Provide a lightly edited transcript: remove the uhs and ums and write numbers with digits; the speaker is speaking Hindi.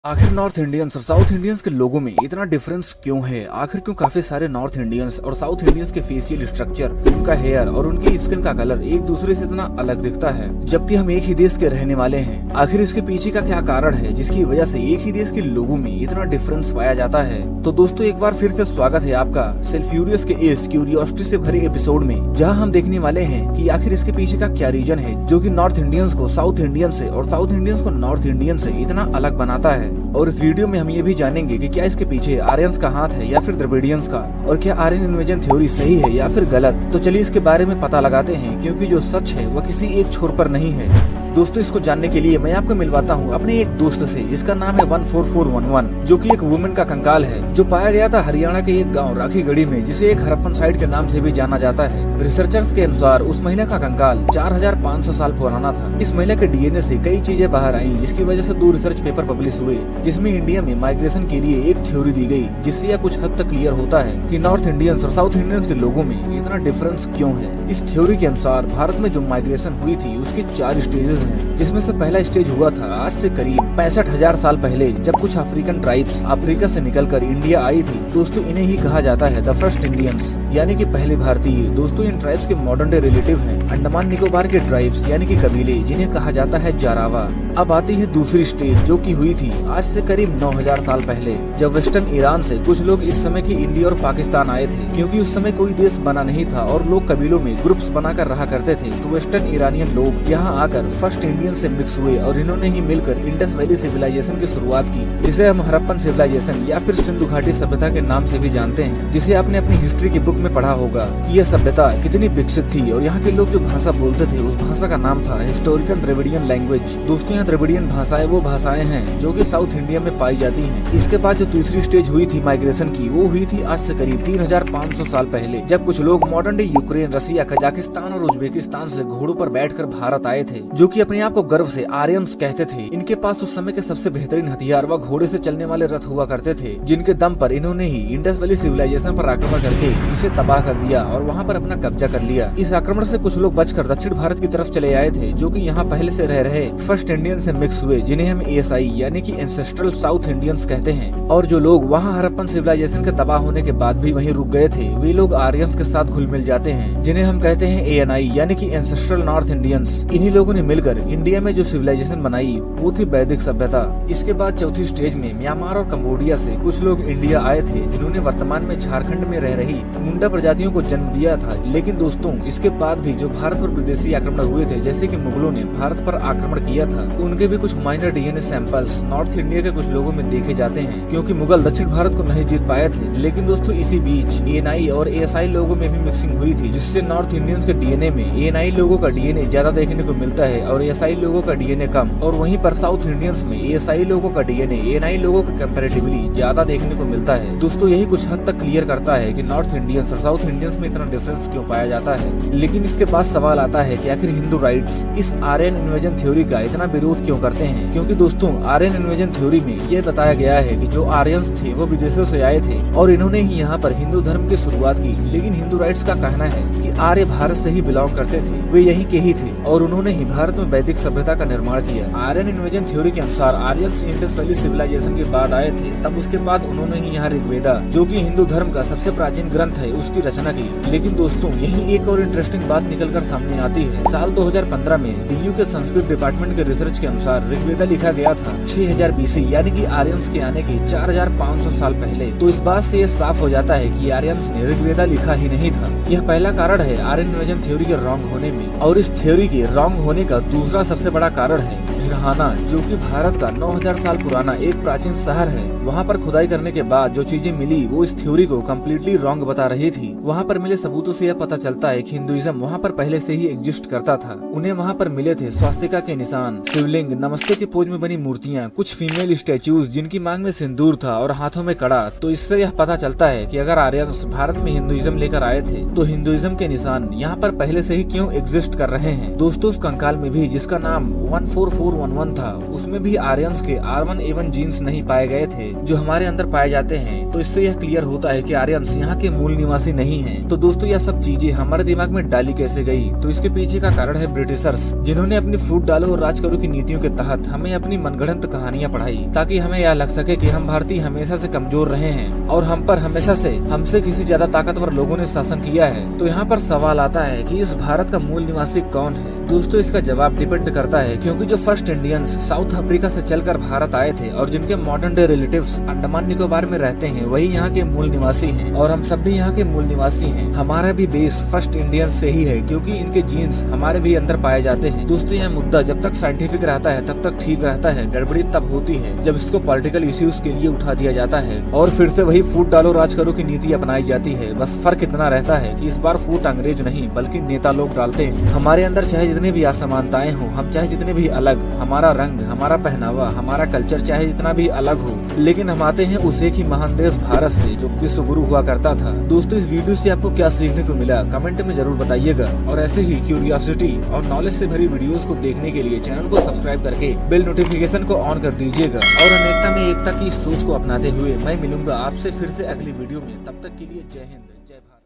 आखिर नॉर्थ इंडियंस और साउथ इंडियंस के लोगों में इतना डिफरेंस क्यों है? आखिर क्यों काफी सारे नॉर्थ इंडियंस और साउथ इंडियंस के फेशियल स्ट्रक्चर, उनका हेयर और उनकी स्किन का कलर एक दूसरे से इतना अलग दिखता है, जबकि हम एक ही देश के रहने वाले हैं? आखिर इसके पीछे का क्या कारण है जिसकी वजह से एक ही देश के लोगों में इतना डिफरेंस पाया जाता है? तो दोस्तों एक बार फिर से स्वागत है आपका सेल्फ्यूरियस के इस क्यूरियोसिटी से भरे एपिसोड में, जहां हम देखने वाले हैं कि आखिर इसके पीछे का क्या रीजन है जो कि नॉर्थ इंडियंस को साउथ इंडियन से और साउथ इंडियंस को नॉर्थ इंडियन से इतना अलग बनाता है। और इस वीडियो में हम ये भी जानेंगे कि क्या इसके पीछे आर्यंस का हाथ है या फिर द्रविडियंस का, और क्या आर्यन इन्वेजन थ्योरी सही है या फिर गलत। तो चलिए इसके बारे में पता लगाते हैं, क्योंकि जो सच है वह किसी एक छोर पर नहीं है। दोस्तों इसको जानने के लिए मैं आपको मिलवाता हूँ अपने एक दोस्त से जिसका नाम है 14411, जो कि एक वुमेन का कंकाल है जो पाया गया था हरियाणा के एक गांव राखीगढ़ी में, जिसे एक हड़प्पन साइट के नाम से भी जाना जाता है। रिसर्चर्स के अनुसार उस महिला का कंकाल 4500 साल पुराना था। इस महिला के डीएनए से कई चीजें बाहर आई, जिसकी वजह से 2 रिसर्च पेपर पब्लिश हुए, जिसमें इंडिया में माइग्रेशन के लिए एक थ्योरी दी गई, जिससे यह कुछ हद तक क्लियर होता है कि नॉर्थ इंडियंस और साउथ इंडियंस के लोगों में इतना डिफरेंस क्यों है। इस थ्योरी के अनुसार भारत में जो माइग्रेशन हुई थी उसके 4 स्टेजेस हैं, जिसमें से पहला स्टेज हुआ था आज से करीब 65,000 साल पहले, जब कुछ अफ्रीकन ट्राइब्स अफ्रीका से निकलकर इंडिया आई थी। दोस्तों इन्हें ही कहा जाता है द फर्स्ट इंडियंस, यानी कि पहले भारतीय। दोस्तों इन ट्राइब्स के मॉडर्न डे रिलेटिव हैं अंडमान निकोबार के ट्राइब्स, यानी कि कबीले, जिन्हें कहा जाता है जारावा। अब आती है दूसरी स्टेज, जो कि हुई थी आज से करीब 9000 साल पहले, जब वेस्टर्न ईरान से कुछ लोग इस समय की इंडिया और पाकिस्तान आए थे। क्योंकि उस समय कोई देश बना नहीं था और लोग कबीलों में ग्रुप्स बनाकर रहा करते थे, तो वेस्टर्न ईरानियन लोग यहाँ आकर फर्स्ट इंडियन से मिक्स हुए और इन्होंने ही मिलकर इंडस वैली सिविलाइजेशन की शुरुआत की, जिसे हम हड़प्पन सिविलाइजेशन या फिर सिंधु घाटी सभ्यता के नाम से भी जानते हैं, जिसे आपने अपनी हिस्ट्री की बुक में पढ़ा होगा कि यह सभ्यता कितनी विकसित थी। और यहाँ के लोग जो भाषा बोलते थे उस भाषा का नाम था हिस्टोरिकल द्रविडियन लैंग्वेज। दोस्तों यहाँ द्रविडियन भाषाएं वो भाषाएं हैं जो कि साउथ इंडिया में पाई जाती हैं। इसके बाद जो तीसरी स्टेज हुई थी माइग्रेशन की, वो हुई थी आज से करीब 3500 साल पहले, जब कुछ लोग मॉडर्न डे यूक्रेन, रसिया, कजाकिस्तान और उज्बेकिस्तान से घोड़ों पर बैठकर भारत आए थे, जो कि अपने आप को गर्व से आर्यंस कहते थे। इनके पास उस समय के सबसे बेहतरीन हथियार व घोड़े से चलने वाले रथ हुआ करते थे, जिनके दम पर इन्होंने ही इंडस वैली सिविलाइजेशन पर आक्रमण करके इसे तबाह कर दिया और वहाँ पर अपना कब्जा कर लिया। इस आक्रमण से कुछ लोग बचकर दक्षिण भारत की तरफ चले आए थे, जो कि यहाँ पहले से रह रहे फर्स्ट इंडियन से मिक्स हुए, जिन्हें हम एएसआई यानी कि एंसेस्ट्रल साउथ इंडियंस कहते हैं। और जो लोग वहाँ हड़प्पन सिविलाइजेशन के तबाह होने के बाद भी वहीं रुक गए थे, वे लोग आर्यंस के साथ घुल मिल जाते हैं, जिन्हें हम कहते हैं एएनआई यानी कि एंसेस्ट्रल नॉर्थ इंडियंस। इन्हीं लोगों ने मिलकर इंडिया में जो सिविलाइजेशन बनाई वो थी वैदिक सभ्यता। इसके बाद चौथी स्टेज में म्यांमार और कम्बोडिया से कुछ लोग इंडिया आए थे, जिन्होंने वर्तमान में झारखंड में रह रही मुंडा प्रजातियों को जन्म दिया था। लेकिन दोस्तों इसके बाद भी जो भारत पर विदेशी आक्रमण हुए थे, जैसे कि मुगलों ने भारत पर आक्रमण किया था, उनके भी कुछ minor DNA samples north India के कुछ लोगों में देखे जाते हैं, क्योंकि मुगल दक्षिण भारत को नहीं जीत पाए थे। लेकिन दोस्तों इसी बीच एएनआई और एएसआई लोगों में भी मिक्सिंग हुई थी, जिससे नॉर्थ इंडियंस के डीएनए में एएनआई लोगों का डीएनए ज्यादा देखने को मिलता है और एएसआई लोगों का डीएनए कम। और वहीं पर साउथ इंडियंस में एएसआई लोगों का डीएनए एएनआई लोगों के कंपैरेटिवली ज्यादा देखने को मिलता है। दोस्तों यही कुछ हद तक क्लियर करता है कि नॉर्थ इंडियंस और साउथ इंडियंस में इतना डिफरेंस क्यों पाया जाता है। लेकिन इसके बाद सवाल आता है कि आखिर हिंदू राइट्स इस आर्यन इन्वेजन थ्योरी का इतना विरोध क्यों करते हैं? क्योंकि दोस्तों आर्यन इन्वेजन थ्योरी में ये बताया गया है कि जो आर्यंस थे वो विदेशों से आए थे और इन्होंने ही यहाँ पर हिंदू धर्म की शुरुआत की। लेकिन हिंदू राइट्स का कहना है कि आर्य भारत से ही बिलोंग करते थे, वे यही के ही थे और उन्होंने ही भारत में वैदिक सभ्यता का निर्माण किया। आर्यन इन्वेजन थ्योरी के अनुसार आर्यंस इंडस वैली सिविलाइजेशन के बाद आए थे, तब उसके बाद उन्होंने ही यहाँ ऋग्वेदा, जो कि हिंदू धर्म का सबसे प्राचीन ग्रंथ है, उसकी रचना की। लेकिन दोस्तों यही एक और इंटरेस्टिंग बात निकलकर सामने आती है। साल 2015 में डीयू के संस्कृत डिपार्टमेंट के रिसर्च के अनुसार ऋग्वेदा लिखा गया था 6000 बीसी, यानी कि आर्यंस के आने के 4500 साल पहले। तो इस बात से ये साफ हो जाता है कि आर्यंस ने ऋग्वेदा लिखा ही नहीं था। यह पहला कारण है आर्यन इन्वेजन थ्योरी के रॉन्ग होने में। और इस थ्योरी के रॉन्ग होने का दूसरा सबसे बड़ा कारण है भिरहाना, जो कि भारत का 9000 साल पुराना एक प्राचीन शहर है। वहाँ पर खुदाई करने के बाद जो चीजें मिली वो इस थ्योरी को कम्प्लीटली रॉन्ग बता रही थी। वहाँ पर मिले सबूतों से यह पता चलता है कि हिंदुइज्म वहाँ पर पहले से ही एग्जिस्ट करता था। उन्हें वहाँ पर मिले थे स्वास्तिका के निशान, शिवलिंग, नमस्ते के पोज में बनी मूर्तियाँ, कुछ फीमेल स्टेच्यूज जिनकी मांग में सिंदूर था और हाथों में कड़ा। तो इससे यह पता चलता है कि अगर आर्यंस भारत में हिंदुइज्म लेकर आए थे, तो हिंदुइज्म के निशान यहाँ पर पहले से ही क्यों एग्जिस्ट कर रहे हैं। दोस्तों उस कंकाल में भी, जिसका नाम 14411 411 था उसमें भी आर्यंस के R1A1 जीन्स नहीं पाए गए थे जो हमारे अंदर पाए जाते हैं। तो इससे यह क्लियर होता है कि आर्यंस यहाँ के मूल निवासी नहीं हैं। तो दोस्तों यह सब चीजें हमारे दिमाग में डाली कैसे गई, तो इसके पीछे का कारण है ब्रिटिशर्स, जिन्होंने अपनी फूट डालो और राज करो की नीतियों के तहत हमें अपनी मनगढ़ंत कहानियां पढ़ाई ताकि हमें यह लग सके कि हम भारतीय हमेशा से कमजोर रहे हैं और हम पर हमेशा से हमसे किसी ज्यादा ताकतवर लोगों ने शासन किया है। तो यहाँ पर सवाल आता है कि इस भारत का मूल निवासी कौन है। दोस्तों इसका जवाब डिपेंड करता है, क्योंकि जो फर्स्ट इंडियंस साउथ अफ्रीका से चलकर भारत आए थे और जिनके modern day relatives Andaman Nicobar में रहते हैं वही यहाँ के मूल निवासी हैं और हम सब भी यहाँ के मूल निवासी हैं। हमारा भी बेस फर्स्ट इंडियंस से ही है, क्योंकि इनके जीन्स हमारे भी अंदर पाए जाते हैं। दोस्तों यह मुद्दा जब तक साइंटिफिक रहता है तब तक ठीक रहता है, गड़बड़ी तब होती है जब इसको पॉलिटिकल इश्यूज के लिए उठा दिया जाता है और फिर से वही फूट डालो राज करो की नीति अपनाई जाती है। बस फर्क इतना रहता है कि इस बार फूट अंग्रेज नहीं बल्कि नेता लोग डालते हैं। हमारे अंदर चाहे जितनी भी असमानताएं हो, हम चाहे जितने भी अलग, हमारा रंग, हमारा पहनावा, हमारा कल्चर चाहे जितना भी अलग हो, लेकिन हम आते हैं उस एक ही महान देश भारत से जो विश्व गुरु हुआ करता था। दोस्तों इस वीडियो से आपको क्या सीखने को मिला कमेंट में जरूर बताइएगा और ऐसे ही क्यूरियोसिटी और नॉलेज से भरी वीडियोस को देखने के लिए चैनल को सब्सक्राइब करके बेल नोटिफिकेशन को ऑन कर दीजिएगा। और अनेकता में एकता की सोच को अपनाते हुए मैं मिलूंगा आपसे फिर से अगली वीडियो में। तब तक के लिए जय हिंद, जय भारत।